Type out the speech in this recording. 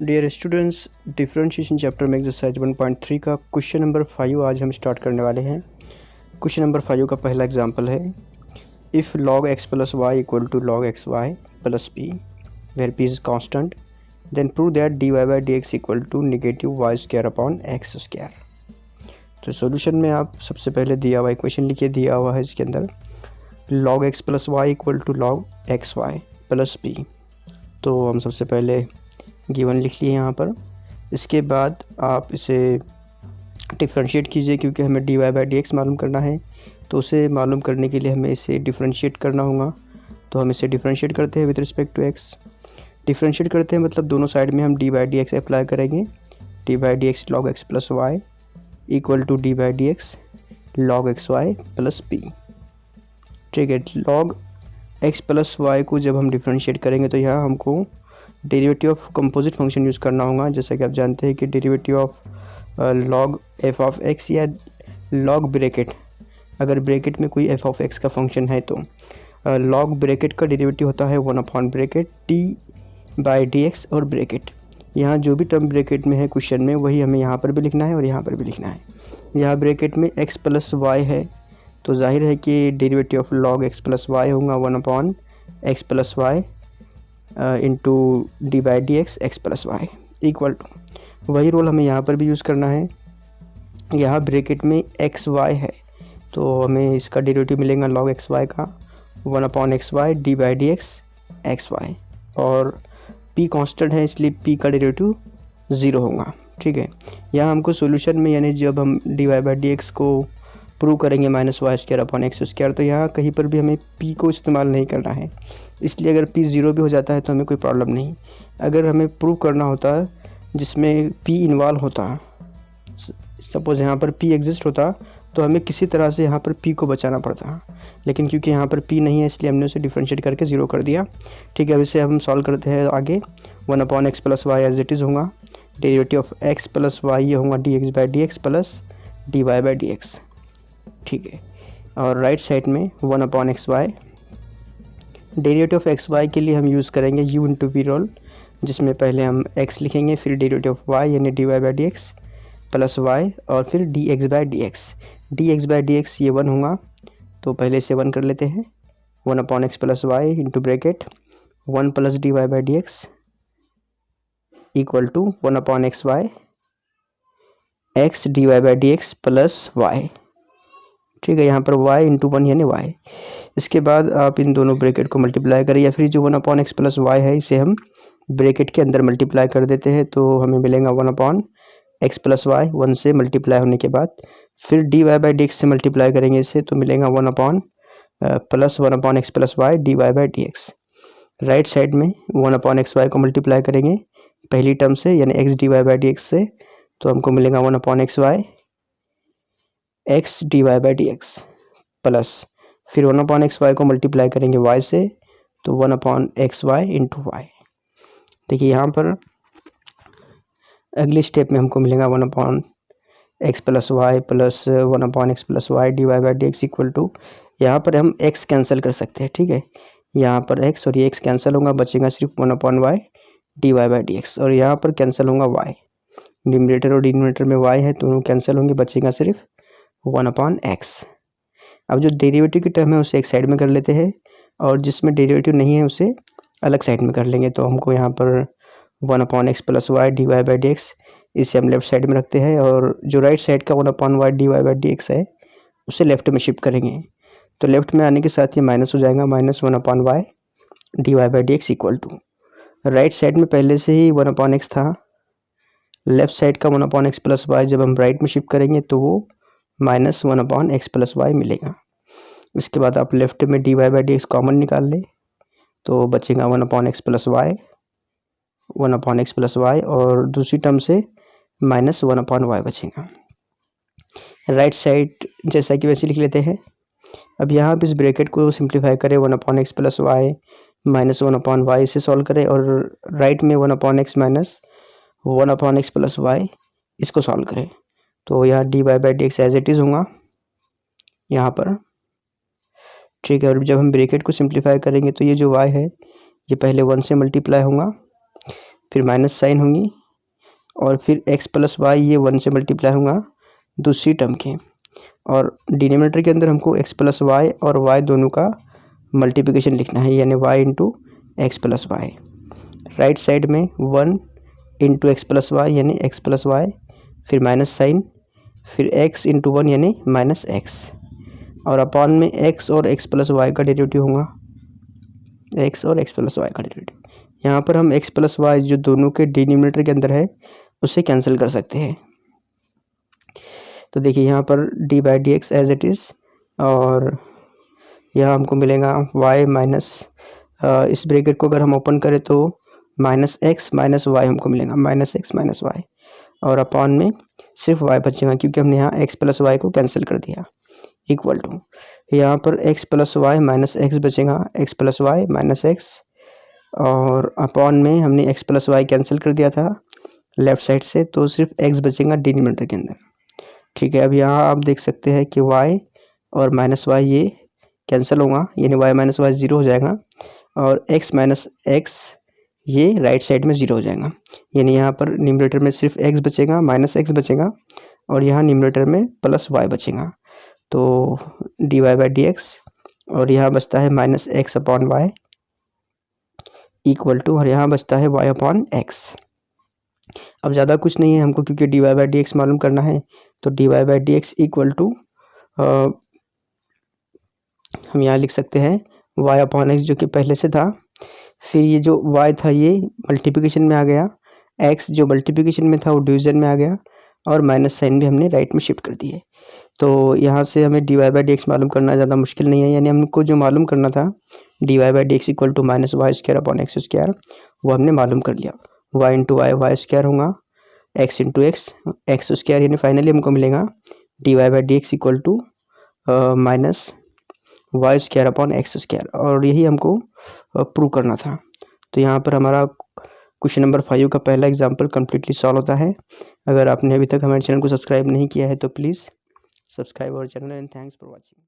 Dear students, differentiation chapter में exercise 1.3 का question number 5 आज हम स्टार्ट करने वाले हैं। क्वेश्चन नंबर 5 का पहला एग्जांपल है, if log x plus y equal to log x y plus p where p is constant then prove that d y by d x equal to negative y square upon x square. तो solution में आप सबसे पहले दिया हुआ equation लिखिए। दिया हुआ है इसके अंदर log x plus y equal to log x y plus p. तो हम सबसे पहले गिवन लिख लिए यहाँ पर। इसके बाद आप इसे डिफ्रेंशिएट कीजिए, क्योंकि हमें d y by d x मालूम करना है। तो उसे मालूम करने के लिए हमें इसे डिफ्रेंशिएट करना होगा। तो हम इसे डिफ्रेंशिएट करते हैं with respect to x. Differentiate करते हैं मतलब दोनों साइड में हम d by d x apply करेंगे। D by d x log x plus y equal to d by d x log x y plus p. ठीक है, लॉग एक्स प्लस वाई को जब हम डिफ्रेंशिएट करेंगे तो यहाँ हमको derivative of composite function use करना होगा। जैसा कि आप जानते हैं कि derivative of log F of x या लॉग ब्रैकेट, अगर ब्रैकेट में कोई एफ ऑफ एक्स का फंक्शन है तो लॉग ब्रैकेट का डेरिवेटिव होता है 1 upon bracket T by d x और ब्रैकेट। यहाँ जो भी टर्म ब्रैकेट में है क्वेश्चन में वही हमें यहाँ पर भी लिखना है और यहाँ पर भी लिखना है। यहाँ ब्रैकेट में एक्स प्लस वाई है तो जाहिर है कि derivative of log x plus y होगा 1 upon x plus y into d by d x x plus y equal to, वही रोल हमें यहाँ पर भी यूज़ करना है। यहाँ ब्रैकेट में एक्स वाई है तो हमें इसका डेरिवेटिव मिलेगा लॉग एक्स वाई का 1 upon x y d by d x x y, और p कांस्टेंट है इसलिए p का डेरिवेटिव 0 होगा। ठीक है, यहाँ हमको सॉल्यूशन में यानी जब हम d y by d x को प्रूव करेंगे minus y square upon x square, तो यहाँ कहीं पर भी हमें p को इस्तेमाल नहीं करना है। इसलिए अगर p 0 भी हो जाता है तो हमें कोई प्रॉब्लम नहीं। अगर हमें प्रूव करना होता है जिसमें p इन्वॉल्व होता, सपोज़ यहाँ पर p एग्जिस्ट होता तो हमें किसी तरह से यहाँ पर p को बचाना पड़ता, लेकिन क्योंकि यहाँ पर p नहीं है इसलिए हमने उसे डिफरेंशिएट करके 0 कर दिया। ठीक है, अब इसे हम सॉल्व करते हैं आगे। 1 upon x plus y as it is होगा, derivative of x plus y ये होगा d x by d x plus d y by d x. ठीक है, और राइट साइड में 1 upon x y, derivative of x y के लिए हम यूज़ करेंगे u इंटू वी रोल, जिसमें पहले हम x लिखेंगे फिर डेरिवेटिव ऑफ y यानी d y by d x plus y और फिर d x by d x. D x by d x ये 1 होगा तो पहले इसे 1 कर लेते हैं। 1 upon x plus y into bracket 1 plus d y by d x equal to 1 upon x y x d y by d x plus y. ठीक है, यहाँ पर y इंटू 1 यानी y। इसके बाद आप इन दोनों ब्रैकेट को मल्टीप्लाई करें, या फिर जो 1 अपॉन एक्स प्लस वाई है इसे हम ब्रैकेट के अंदर मल्टीप्लाई कर देते हैं तो हमें मिलेगा 1 अपॉन एक्स प्लस वाई। 1 से मल्टीप्लाई होने के बाद फिर d y by d x से मल्टीप्लाई करेंगे इसे तो मिलेगा 1 upon plus 1 upon x plus y d y by d x. Right side में 1 अपॉन एक्स वाई को मल्टीप्लाई करेंगे पहली टर्म से यानी x d y by d x से, तो हमको मिलेगा 1 upon x y x d y by d x plus फिर 1 अपॉन एक्स वाई को मल्टीप्लाई करेंगे y से तो 1 upon x y into y. देखिए यहाँ पर अगले स्टेप में हमको मिलेगा 1 upon x plus y plus 1 upon x plus y d y by d x equal to, यहाँ पर हम x कैंसिल कर सकते हैं। ठीक है, यहाँ पर x और ये x कैंसिल होगा, बचेगा सिर्फ 1 upon y d y by d x, और यहाँ पर कैंसिल होगा y। न्यूमरेटर और डिनोमिनेटर में y है दोनों कैंसिल होंगे, बचेगा सिर्फ 1 अपॉन एक्स। अब जो डेरिवेटिव की टर्म है उसे एक साइड में कर लेते हैं और जिसमें डेरिवेटिव नहीं है उसे अलग साइड में कर लेंगे। तो हमको यहाँ पर 1 upon x plus y d y by d x इसे हम लेफ्ट साइड में रखते हैं, और जो राइट साइड का 1 upon y d y by d x है उसे लेफ्ट में शिफ्ट करेंगे। तो लेफ्ट में आने के साथ ये माइनस हो जाएगा, minus 1 upon y d y by d x equal to, right side में पहले से ही 1 अपॉन एक्स था, लेफ्ट साइड का 1 अपॉन एक्स प्लस वाई जब हम राइट में शिफ्ट करेंगे तो वो minus 1 upon x plus y मिलेगा। इसके बाद आप लेफ्ट में d y by d x common निकाल लें तो बचेगा 1 upon x plus y 1 upon x plus y, और दूसरी टर्म से माइनस 1 अपॉन वाई बचेगा। राइट साइड जैसा कि वैसे लिख लेते हैं। अब यहाँ आप इस ब्रैकेट को सिंप्लीफाई करें, 1 upon x plus y minus 1 upon y इसे सॉल्व करें, और राइट में 1 upon x minus 1 upon x plus y इसको सॉल्व करें। तो यहाँ d y by d x as it is होगा यहाँ पर। ठीक है, और जब हम ब्रैकेट को सिंप्लीफाई करेंगे तो ये जो y है ये पहले 1 से मल्टीप्लाई होगा फिर माइनस साइन होंगी और फिर x प्लस वाई ये 1 से मल्टीप्लाई होगा दूसरी टर्म के, और डिनोमिनेटर के अंदर हमको x प्लस वाई और y दोनों का मल्टीप्लिकेशन लिखना है, यानी y into x plus y. Right side में 1 इंटू एक्स प्लस वाई यानी x प्लस वाई, फिर माइनस साइन, फिर x इंटू 1 यानी माइनस एक्स, और अपॉन में x और x प्लस वाई का डेरिवेटिव होगा, x और x प्लस वाई का डेरिवेटिव। यहाँ पर हम x प्लस वाई जो दोनों के डिनोमिनेटर के अंदर है उसे कैंसिल कर सकते हैं। तो देखिए यहाँ पर d by d x as it is, और यहाँ हमको मिलेगा y माइनस, इस ब्रैकेट को अगर हम ओपन करें तो माइनस एक्स माइनस वाई हमको मिलेगा, माइनस एक्स माइनस वाई, और अपॉन में सिर्फ y बचेगा क्योंकि हमने यहाँ x प्लस वाई को कैंसिल कर दिया, इक्वल टू यहाँ पर x plus y minus x बचेगा, x plus y minus x, और अपॉन में हमने x प्लस वाई कैंसिल कर दिया था लेफ्ट साइड से, तो सिर्फ x बचेगा डिनोमिनेटर के अंदर। ठीक है, अब यहाँ आप देख सकते हैं कि y और माइनस वाई ये कैंसिल होगा, यानी y माइनस वाई 0 हो जाएगा, और x माइनस एक्स ये राइट साइड में 0 हो जाएगा, यानी यहाँ पर न्यूमरेटर में सिर्फ x बचेगा, माइनस एक्स बचेगा, और यहाँ न्यूमरेटर में प्लस y बचेगा। तो d y by d x, और यहाँ बचता है minus x upon y equal to, और यहाँ बचता है y अपॉन एक्स। अब ज़्यादा कुछ नहीं है हमको, क्योंकि d y by d x मालूम करना है, तो d y by d x equal to हम यहाँ लिख सकते हैं y अपॉन एक्स जो कि पहले से था, फिर ये जो y था ये मल्टीप्लिकेशन में आ गया, x जो मल्टीप्लिकेशन में था वो डिवीज़न में आ गया, और माइनस साइन भी हमने राइट में शिफ्ट कर दिए। तो यहाँ से हमें d y by d x मालूम करना ज़्यादा मुश्किल नहीं है, यानी हमको जो मालूम करना था d y by d x equal to minus y square upon x square, वो हमने मालूम कर लिया। y into y y square होगा, x into x x square, यानी फाइनली हमको मिलेगा d y by d x equal to minus y square upon x square, और यही हमको प्रूव करना था। तो यहाँ पर हमारा क्वेश्चन नंबर 5 का पहला एग्जाम्पल कम्प्लीटली सॉल्व होता है। अगर आपने अभी तक हमारे चैनल को सब्सक्राइब नहीं किया है तो please subscribe our channel, and thanks for watching.